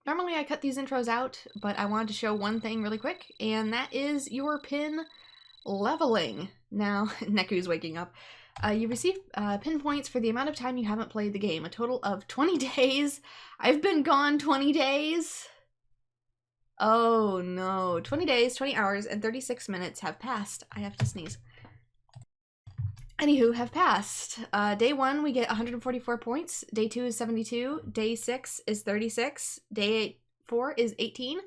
Normally I cut these intros out, but I wanted to show one thing really quick, and that is your pin leveling. Now, Neku's waking up. You receive pin points for the amount of time you haven't played the game, a total of 20 days. I've been gone 20 days. Oh no, 20 days, 20 hours, and 36 minutes have passed. I have to sneeze. Anywho, have passed. Day 1, we get 144 points. Day 2 is 72. Day 6 is 36. Day 4 is 18.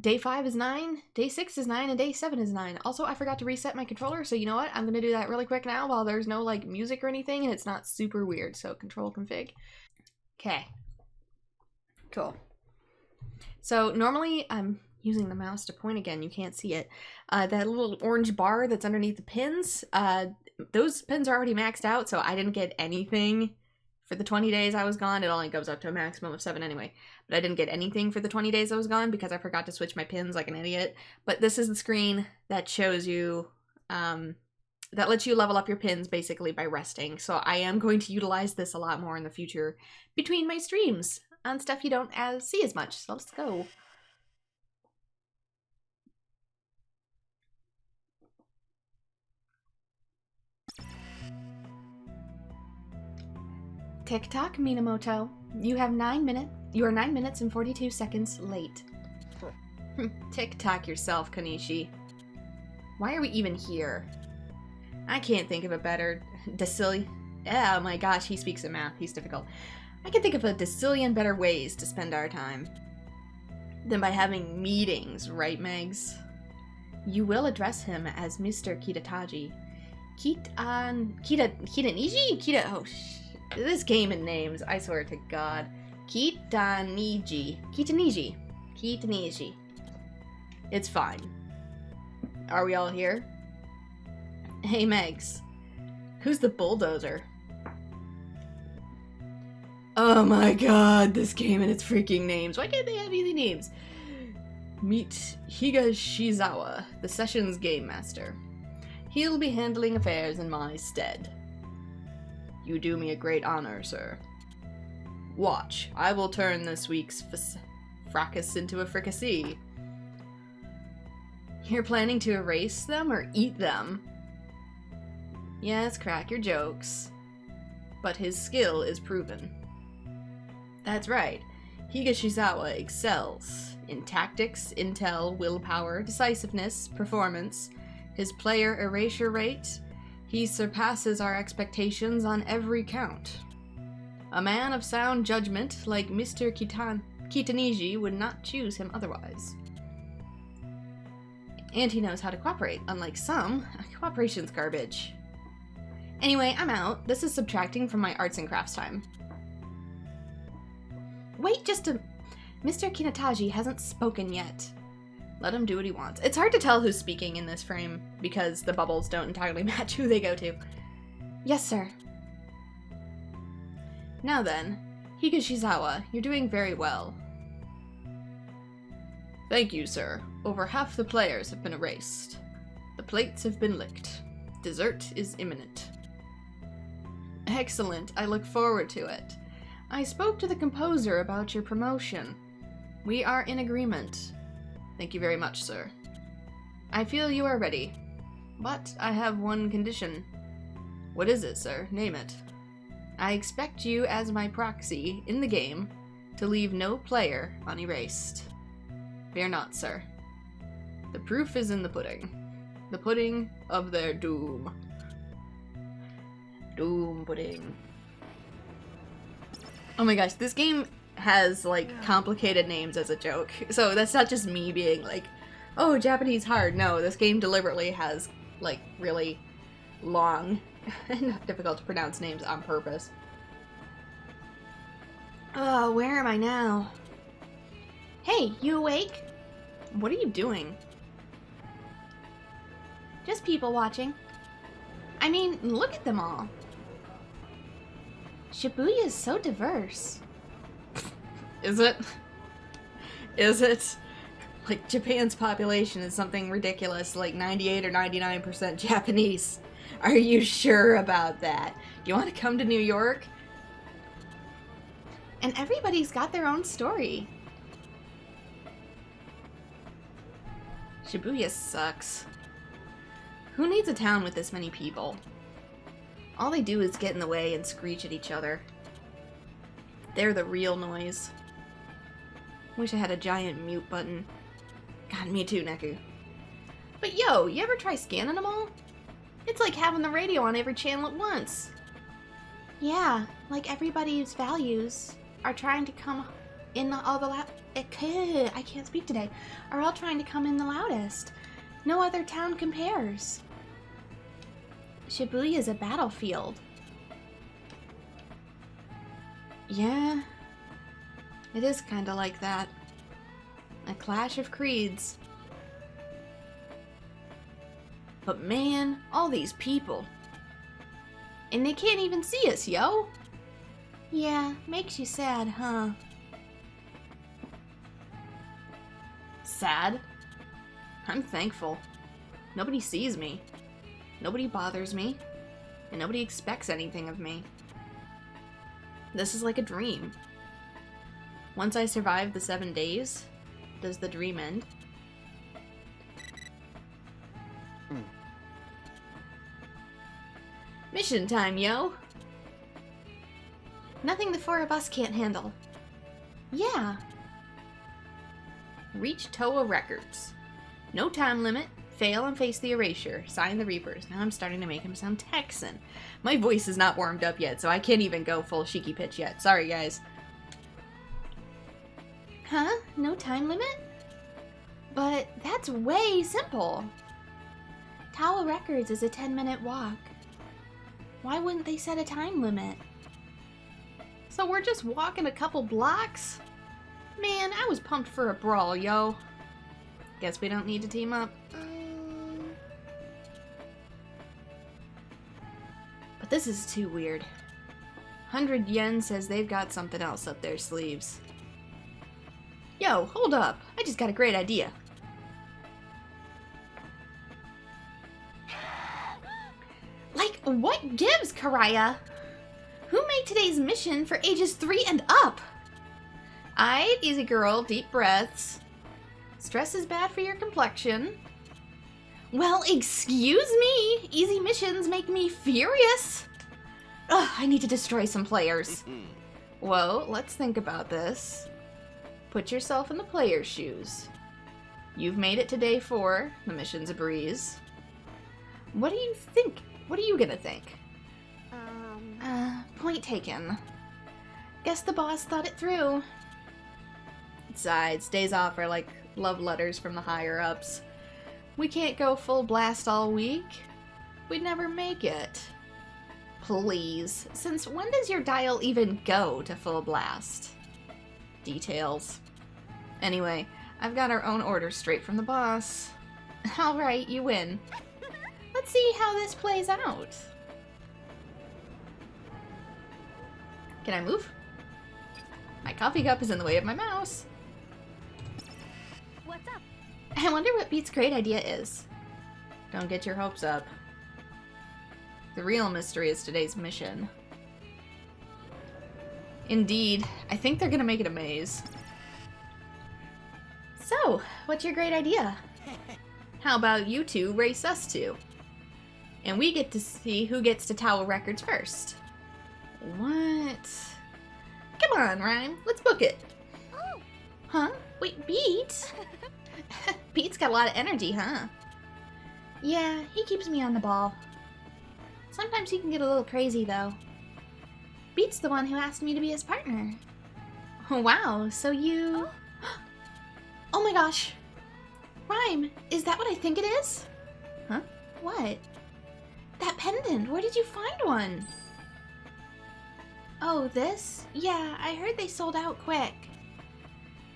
Day 5 is 9. Day 6 is 9, and day 7 is 9. Also, I forgot to reset my controller, so you know what? I'm gonna do that really quick now while there's no, like, music or anything, and it's not super weird, so control config. Okay. Cool. So, normally, I'm using the mouse to point again, you can't see it. That little orange bar that's underneath the pins, those pins are already maxed out, so I didn't get anything for the 20 days I was gone. It only goes up to a maximum of 7 anyway. But I didn't get anything for the 20 days I was gone because I forgot to switch my pins like an idiot. But this is the screen that shows you, that lets you level up your pins basically by resting. So I am going to utilize this a lot more in the future between my streams on stuff you don't see as much. So let's go. Tick-tock, Minamoto. You are 9 minutes and 42 seconds late. Tick-tock yourself, Kanishi. Why are we even here? I can't think of a better oh my gosh, he speaks in math. He's difficult. I can think of a decillion better ways to spend our time than by having meetings, right, Megs? You will address him as Mr. Kitataji. Oh, this game and names, I swear to God. Kitaniji. It's fine. Are we all here? Hey, Megs. Who's the bulldozer? Oh my god, this game and its freaking names. Why can't they have easy names? Meet Higashizawa, the session's game master. He'll be handling affairs in my stead. You do me a great honor, sir. Watch, I will turn this week's fracas into a fricassee. You're planning to erase them or eat them? Yes, crack your jokes. But his skill is proven. That's right. Higashizawa excels in tactics, intel, willpower, decisiveness, performance, his player erasure rate. He surpasses our expectations on every count. A man of sound judgment like Mr. Kitaniji would not choose him otherwise. And he knows how to cooperate, unlike some. Cooperation's garbage. Anyway, I'm out. This is subtracting from my arts and crafts time. Wait just a... Mr. Kinataji hasn't spoken yet. Let him do what he wants. It's hard to tell who's speaking in this frame because the bubbles don't entirely match who they go to. Yes, sir. Now then, Higashizawa, you're doing very well. Thank you, sir. Over half the players have been erased. The plates have been licked. Dessert is imminent. Excellent. I look forward to it. I spoke to the composer about your promotion. We are in agreement. Thank you very much, sir. I feel you are ready. But I have one condition. What is it, sir? Name it. I expect you as my proxy in the game to leave no player unerased. Fear not, sir. The proof is in the pudding. The pudding of their doom. Doom pudding. Oh my gosh, this game has, like, complicated names as a joke. So that's not just me being like, oh, Japanese hard. No, this game deliberately has, like, really long and difficult to pronounce names on purpose. Oh, where am I now? Hey, you awake? What are you doing? Just people watching. I mean, look at them all. Shibuya is so diverse. Is it? Is it? Like, Japan's population is something ridiculous, like 98 or 99% Japanese. Are you sure about that? Do you want to come to New York? And everybody's got their own story. Shibuya sucks. Who needs a town with this many people? All they do is get in the way and screech at each other. They're the real noise. Wish I had a giant mute button. God, me too, Neku. But yo, you ever try scanning them all? It's like having the radio on every channel at once. Yeah, like everybody's values are trying to come in all the I can't speak today. Are all trying to come in the loudest. No other town compares. Shibuya is a battlefield. Yeah, it is kind of like that. A clash of creeds. But man, all these people. And they can't even see us, yo. Yeah, makes you sad, huh? Sad? I'm thankful. Nobody sees me. Nobody bothers me. And nobody expects anything of me. This is like a dream. Once I survive the 7 days, does the dream end? Mission time, yo! Nothing the 4 of us can't handle. Yeah. Reach TWEWY records. No time limit. Fail and face the erasure. Sign the Reapers. Now I'm starting to make him sound Texan. My voice is not warmed up yet, so I can't even go full Shiki pitch yet. Sorry, guys. Huh? No time limit? But that's way simple. TWEWY records is a 10-minute walk. Why wouldn't they set a time limit? So we're just walking a couple blocks? Man, I was pumped for a brawl, yo. Guess we don't need to team up. But this is too weird. 100 yen says they've got something else up their sleeves. Yo, hold up. I just got a great idea. Like, what gives, Karaya? Who made today's mission for ages 3 and up? Aight, easy girl, deep breaths. Stress is bad for your complexion. Well, excuse me! Easy missions make me furious! Ugh, I need to destroy some players. Whoa, let's think about this. Put yourself in the player's shoes. You've made it to day 4. The mission's a breeze. What do you think? What are you gonna think? Point taken. Guess the boss thought it through. Besides, days off are like love letters from the higher-ups. We can't go full blast all week. We'd never make it. Please, since when does your dial even go to full blast? Details. Anyway, I've got our own orders straight from the boss. Alright, you win. Let's see how this plays out. Can I move? My coffee cup is in the way of my mouse. What's up? I wonder what Beat's great idea is. Don't get your hopes up. The real mystery is today's mission. Indeed, I think they're gonna make it a maze. So, what's your great idea? How about you two race us two? And we get to see who gets to TWEWY records first. What? Come on, Rhyme. Let's book it. Oh. Huh? Wait, Beat? Beat's got a lot of energy, huh? Yeah, he keeps me on the ball. Sometimes he can get a little crazy, though. Beat's the one who asked me to be his partner. Wow, so you... Oh my gosh. Rhyme, is that what I think it is? Huh? What? That pendant, where did you find one? Oh, this? Yeah, I heard they sold out quick.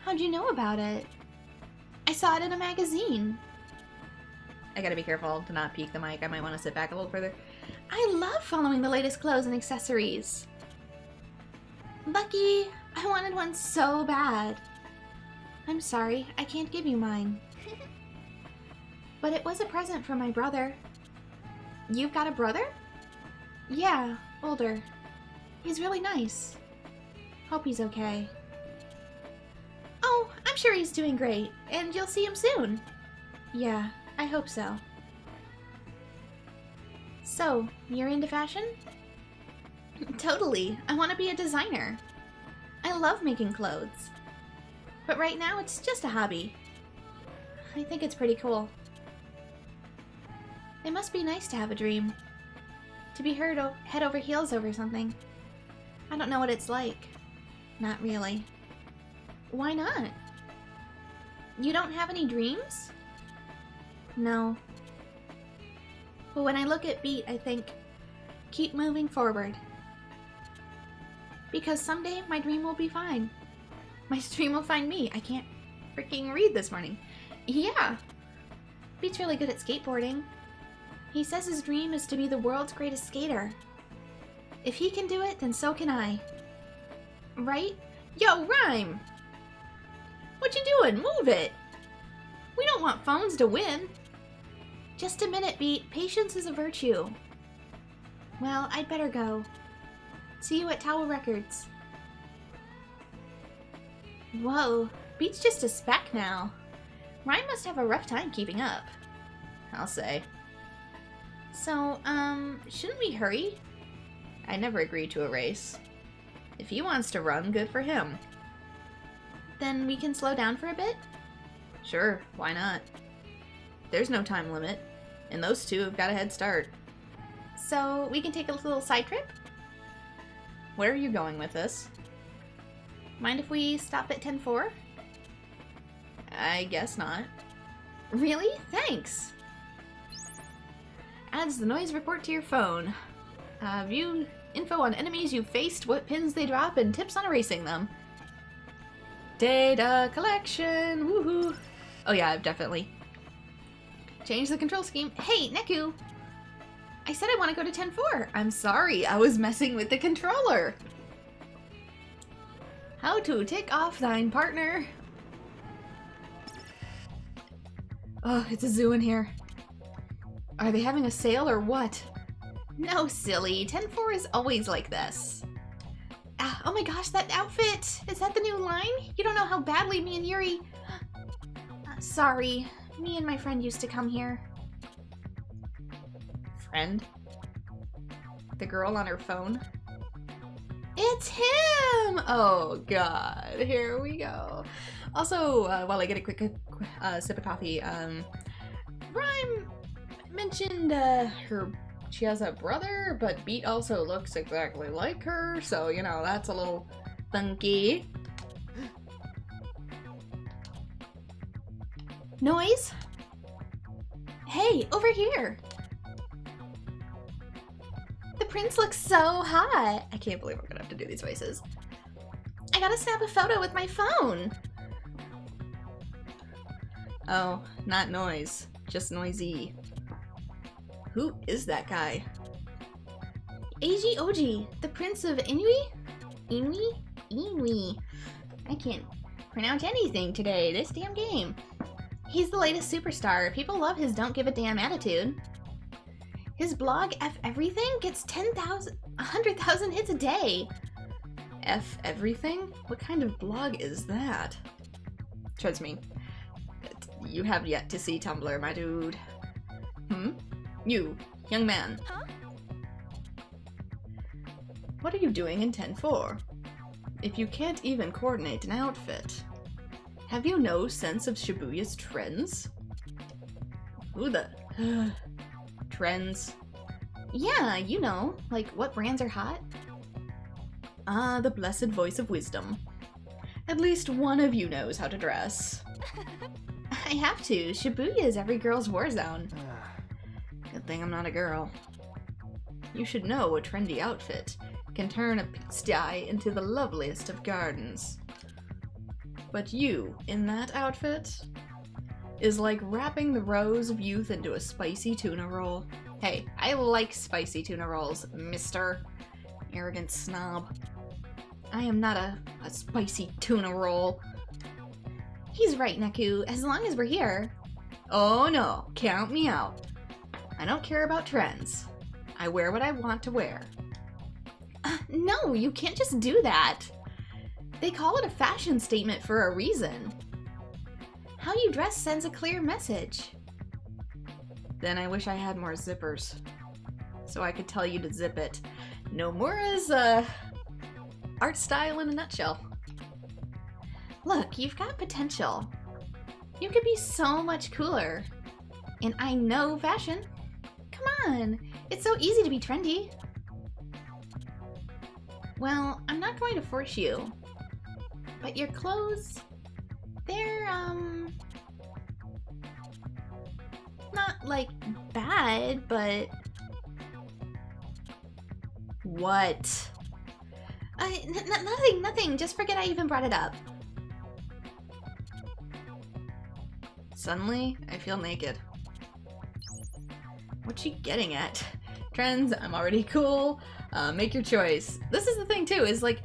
How'd you know about it? I saw it in a magazine. I gotta be careful to not peek the mic. I might want to sit back a little further. I love following the latest clothes and accessories. Lucky, I wanted one so bad. I'm sorry, I can't give you mine. But it was a present from my brother. You've got a brother? Yeah, older. He's really nice. Hope he's okay. Oh, I'm sure he's doing great, and you'll see him soon. Yeah, I hope so. So, you're into fashion? Totally. I want to be a designer. I love making clothes. But right now, it's just a hobby. I think it's pretty cool. It must be nice to have a dream. To be head over heels over something. I don't know what it's like. Not really. Why not? You don't have any dreams? No. But when I look at Beat, I think, keep moving forward. Because someday my dream will be fine. My dream will find me. I can't freaking read this morning. Yeah. Beat's really good at skateboarding. He says his dream is to be the world's greatest skater. If he can do it, then so can I. Right? Yo, Rhyme! What you doing? Move it! We don't want phones to win. Just a minute, Beat. Patience is a virtue. Well, I'd better go. See you at Tower Records. Whoa, Beat's just a spec now. Ryan must have a rough time keeping up. I'll say. So, shouldn't we hurry? I never agreed to a race. If he wants to run, good for him. Then we can slow down for a bit? Sure, why not? There's no time limit, and those two have got a head start. So, we can take a little side trip? Where are you going with this? Mind if we stop at 10-4? I guess not. Really? Thanks! Adds the noise report to your phone. View info on enemies you faced, what pins they drop, and tips on erasing them. Data collection! Woohoo! Oh yeah, I've definitely changed the control scheme. Hey, Neku! I said I want to go to 10-4. I'm sorry, I was messing with the controller. How to tick off thine partner. Oh, it's a zoo in here. Are they having a sale or what? No, silly. 10-4 is always like this. Oh my gosh, that outfit! Is that the new line? You don't know how badly me and Yuri... sorry. Me and my friend used to come here. Friend? The girl on her phone? It's him! Oh god, here we go. Also, while I get a quick sip of coffee, Rhyme mentioned she has a brother, but Beat also looks exactly like her, so, you know, that's a little funky. Noise? Hey, over here! The prince looks so hot! I can't believe I'm gonna have to do these voices. I gotta snap a photo with my phone! Oh, not noise, just noisy. Who is that guy? AG-OG, the Prince of Inui? Inui? I can't pronounce anything today, this damn game. He's the latest superstar. People love his don't give a damn attitude. His blog, F Everything, gets 100,000 hits a day. F Everything? What kind of blog is that? Trust me, you have yet to see Tumblr, my dude. You, young man. Huh? What are you doing in 10-4? If you can't even coordinate an outfit, have you no sense of Shibuya's trends? Who the... trends? Yeah, you know, like what brands are hot? Ah, the blessed voice of wisdom. At least one of you knows how to dress. I have to. Shibuya is every girl's war zone. Good thing I'm not a girl. You should know a trendy outfit can turn a pigsty into the loveliest of gardens. But you, in that outfit, is like wrapping the rose of youth into a spicy tuna roll. Hey, I like spicy tuna rolls, mister. Arrogant snob. I am not a spicy tuna roll. He's right, Neku, as long as we're here. Oh no, count me out. I don't care about trends. I wear what I want to wear. No, you can't just do that. They call it a fashion statement for a reason. How you dress sends a clear message. then I wish I had more zippers. So I could tell you to zip it. Nomura's, art style in a nutshell. Look, you've got potential. You could be so much cooler. And I know fashion. Come on, it's so easy to be trendy. Well, I'm not going to force you. But your clothes, they're, not, like, bad, but... What? Nothing. Just forget I even brought it up. Suddenly, I feel naked. What's she getting at? Trends, I'm already cool. Make your choice. This is the thing too, is like,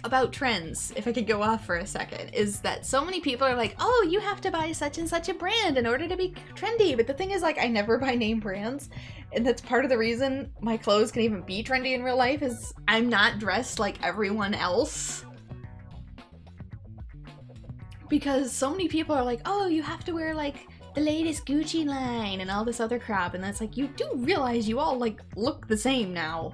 about trends, if I could go off for a second, is that so many people are like, oh, you have to buy such and such a brand in order to be trendy. But the thing is, like, I never buy name brands. And that's part of the reason my clothes can even be trendy in real life, is I'm not dressed like everyone else. Because so many people are like, oh, you have to wear, like, the latest Gucci line and all this other crap. And that's like, you do realize you all, like, look the same now.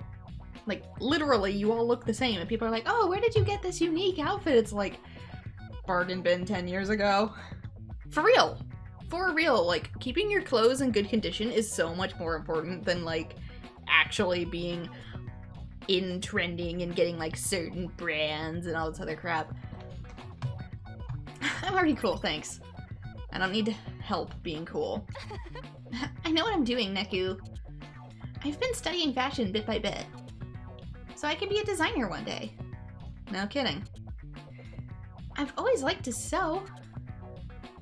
Like, literally, you all look the same. And people are like, oh, where did you get this unique outfit? It's like, bargain bin 10 years ago. For real. For real. Like, keeping your clothes in good condition is so much more important than, like, actually being in trending and getting, like, certain brands and all this other crap. I'm already cool, thanks. I don't need help being cool. I know what I'm doing, Neku. I've been studying fashion bit by bit. So I can be a designer one day. No kidding. I've always liked to sew.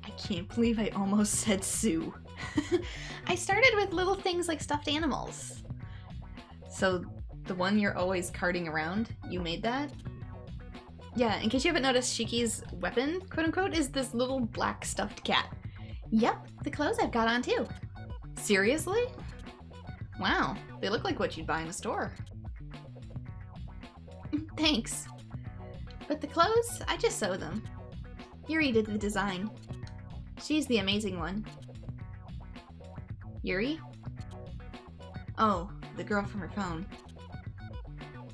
I can't believe I almost said sew. I started with little things like stuffed animals. So the one you're always carting around, you made that? Yeah, in case you haven't noticed, Shiki's weapon, quote-unquote, is this little black stuffed cat. Yep, the clothes I've got on too. Seriously? Wow, they look like what you'd buy in a store. Thanks. But the clothes, I just sew them. Yuri did the design. She's the amazing one. Yuri? Oh, the girl from her phone.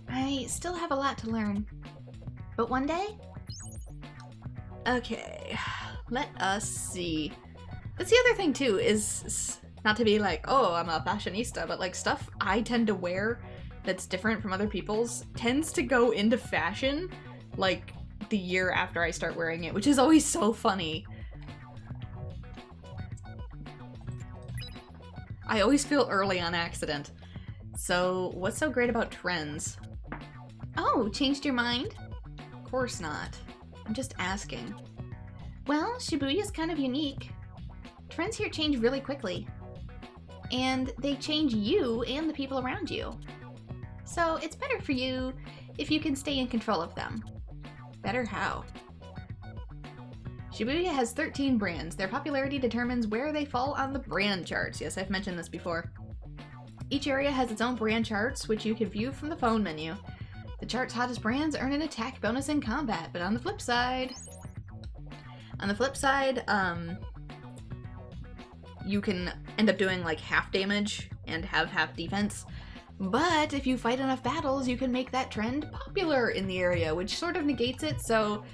I still have a lot to learn. But one day? Okay, let us see. That's the other thing too, is not to be like, oh, I'm a fashionista, but like stuff I tend to wear that's different from other people's tends to go into fashion like the year after I start wearing it, which is always so funny. I always feel early on accident. So what's so great about trends? Oh, changed your mind? Of course not. I'm just asking. Well, Shibuya's kind of unique. Trends here change really quickly. And they change you and the people around you. So it's better for you if you can stay in control of them. Better how? Shibuya has 13 brands. Their popularity determines where they fall on the brand charts. Yes, I've mentioned this before. Each area has its own brand charts, which you can view from the phone menu. The chart's hottest brands earn an attack bonus in combat, but on the flip side, you can end up doing like half damage and have half defense. But if you fight enough battles, you can make that trend popular in the area, which sort of negates it, so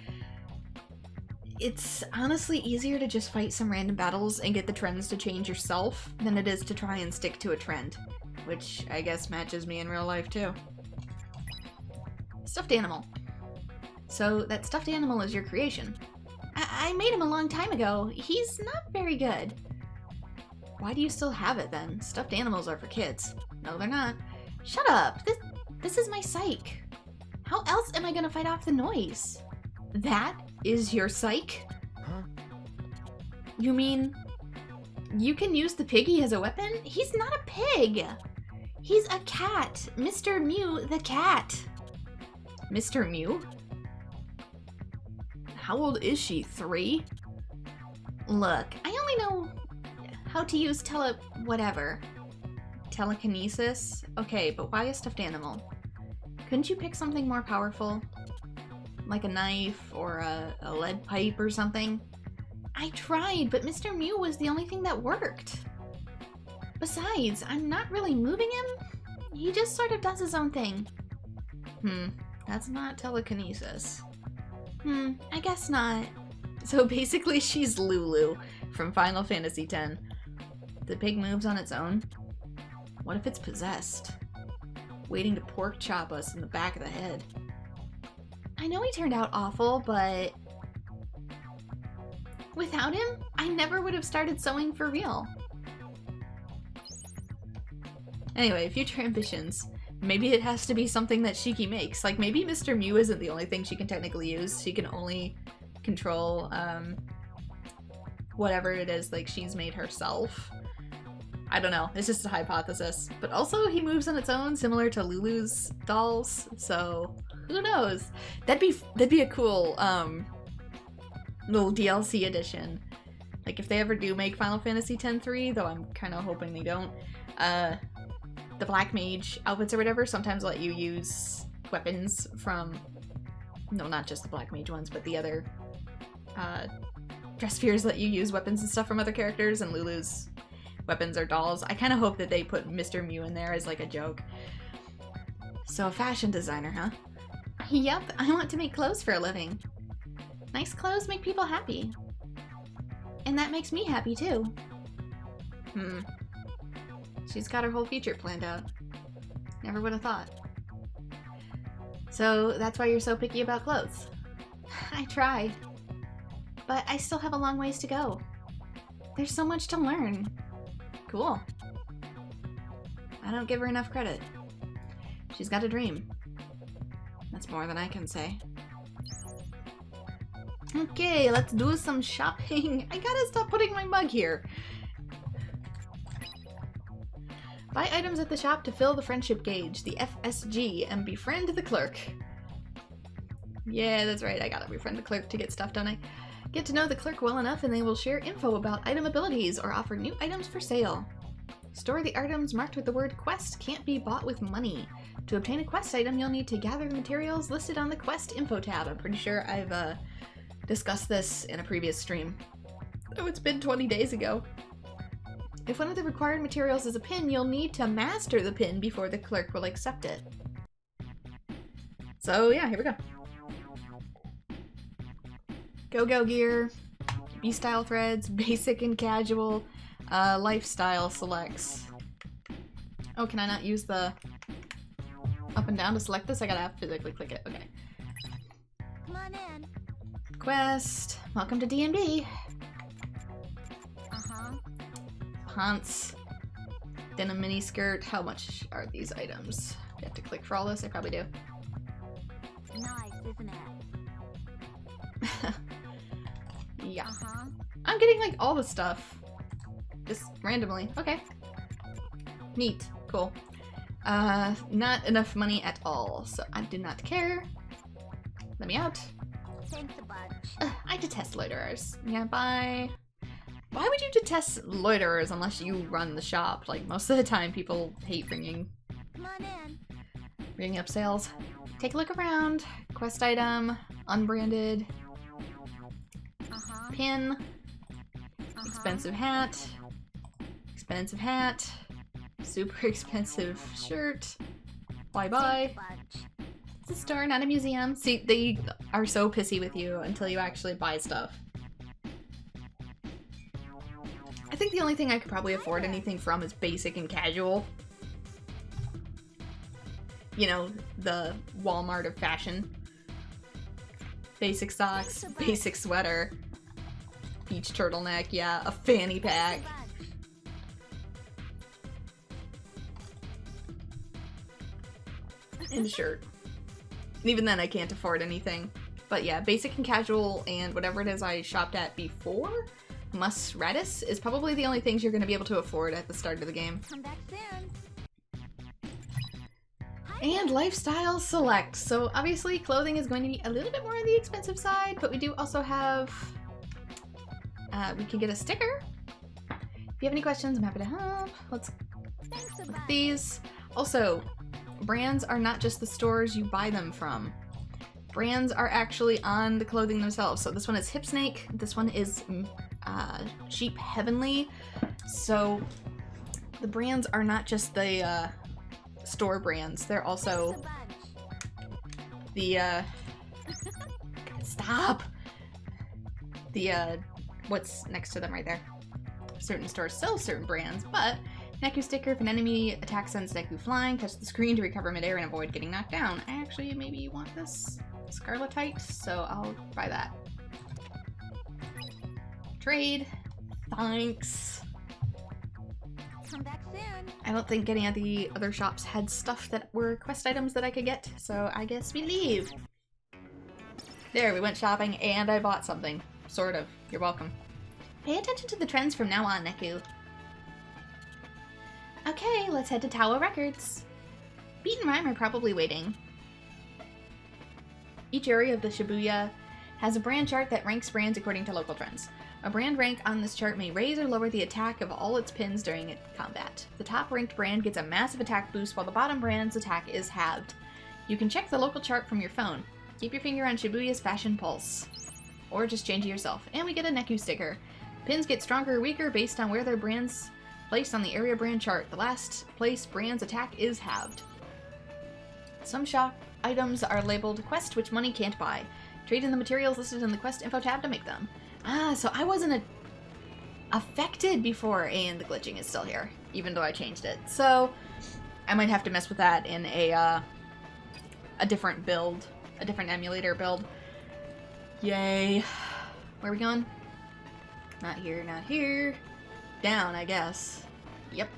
it's honestly easier to just fight some random battles and get the trends to change yourself than it is to try and stick to a trend, which I guess matches me in real life too. Stuffed animal. So that stuffed animal is your creation. I made him a long time ago. He's not very good. Why do you still have it then? Stuffed animals are for kids. No, they're not. Shut up! This is my psych. How else am I gonna fight off the noise? That is your psych? Huh? You mean you can use the piggy as a weapon? He's not a pig! He's a cat! Mr. Mew the cat! Mr. Mew? How old is she? 3? Look, I only know how to use whatever. Telekinesis? Okay, but why a stuffed animal? Couldn't you pick something more powerful? Like a knife or a lead pipe or something? I tried, but Mr. Mew was the only thing that worked. Besides, I'm not really moving him. He just sort of does his own thing. That's not telekinesis. I guess not. So basically she's Lulu from Final Fantasy X. The pig moves on its own. What if it's possessed? Waiting to pork chop us in the back of the head. I know he turned out awful, but without him, I never would have started sewing for real. Anyway, future ambitions. Maybe it has to be something that Shiki makes. Like, maybe Mr. Mew isn't the only thing she can technically use. She can only control, whatever it is, like, she's made herself. I don't know. It's just a hypothesis. But also, he moves on its own, similar to Lulu's dolls, so who knows? That'd be a cool, little DLC edition. Like, if they ever do make Final Fantasy X-3, though I'm kind of hoping they don't, the Black Mage outfits or whatever sometimes let you use weapons from, no, not just the Black Mage ones, but the other, dress spheres let you use weapons and stuff from other characters, and Lulu's weapons are dolls. I kind of hope that they put Mr. Mew in there as like a joke. So a fashion designer, huh? Yep, I want to make clothes for a living. Nice clothes make people happy. And that makes me happy too. She's got her whole future planned out. Never would have thought. So that's why you're so picky about clothes. I try. But I still have a long ways to go. There's so much to learn. Cool. I don't give her enough credit. She's got a dream. That's more than I can say. Okay, let's do some shopping. I gotta stop putting my mug here. Buy items at the shop to fill the friendship gauge, the FSG, and befriend the clerk. Yeah, that's right, I gotta befriend the clerk to get stuff, don't I? Get to know the clerk well enough and they will share info about item abilities or offer new items for sale. Store the items marked with the word quest can't be bought with money. To obtain a quest item, you'll need to gather the materials listed on the quest info tab. I'm pretty sure I've discussed this in a previous stream. Oh, it's been 20 days ago. If one of the required materials is a pin, you'll need to master the pin before the clerk will accept it. So yeah, here we go. Go-go gear, B-style threads, basic and casual, lifestyle selects. Oh, can I not use the up and down to select this? I gotta physically click it. Okay. Come on in. Quest. Welcome to D&B. Pants. Denim mini skirt. How much are these items? Do I have to click for all this? I probably do. Nice, isn't it? Yeah. I'm getting like all the stuff. Just randomly. Okay. Neat. Cool. Not enough money at all, so I do not care. Let me out. Thanks a bunch. I detest loiterers. Yeah, bye. Why would you detest loiterers unless you run the shop? Like, most of the time people hate ringing up sales. Take a look around. Quest item. Unbranded. Pin. Expensive hat. Expensive hat. Super expensive shirt. Bye-bye. It's a store, not a museum. See, they are so pissy with you until you actually buy stuff. I think the only thing I could probably afford anything from is basic and casual. You know, the Walmart of fashion. Basic socks, basic sweater, beach turtleneck, yeah, a fanny pack. And a shirt. And even then I can't afford anything. But yeah, basic and casual and whatever it is I shopped at before, Musradis, is probably the only things you're going to be able to afford at the start of the game. Come back soon. And lifestyle select. So obviously clothing is going to be a little bit more on the expensive side, but we do also have, we can get a sticker. If you have any questions, I'm happy to help. Let's look at these. Also, brands are not just the stores you buy them from. Brands are actually on the clothing themselves. So this one is Hip Snake. This one is Sheep Heavenly. So the brands are not just the store brands. They're also Thanks a bunch. the stop. The what's next to them right there. Certain stores sell certain brands, but Neku sticker, if an enemy attack sends Neku flying, touch the screen to recover midair and avoid getting knocked down. I actually maybe want this Scarletite, so I'll buy that. Trade. Thanks. Come back soon. I don't think any of the other shops had stuff that were quest items that I could get, so I guess we leave. There, we went shopping and I bought something. Sort of. You're welcome. Pay attention to the trends from now on, Neku. Okay, let's head to Tower Records. Beat and Rhyme are probably waiting. Each area of the Shibuya has a brand chart that ranks brands according to local trends. A brand rank on this chart may raise or lower the attack of all its pins during combat. The top ranked brand gets a massive attack boost while the bottom brand's attack is halved. You can check the local chart from your phone. Keep your finger on Shibuya's fashion pulse. Or just change it yourself. And we get a Neku sticker. Pins get stronger or weaker based on where their brand's placed on the area brand chart. The last place brand's attack is halved. Some shop items are labeled quest, which money can't buy. Trade in the materials listed in the quest info tab to make them. Ah, so I wasn't affected before, and the glitching is still here, even though I changed it. So I might have to mess with that in a different build, a different emulator build. Yay. Where are we going? Not here, not here. Down, I guess. Yep.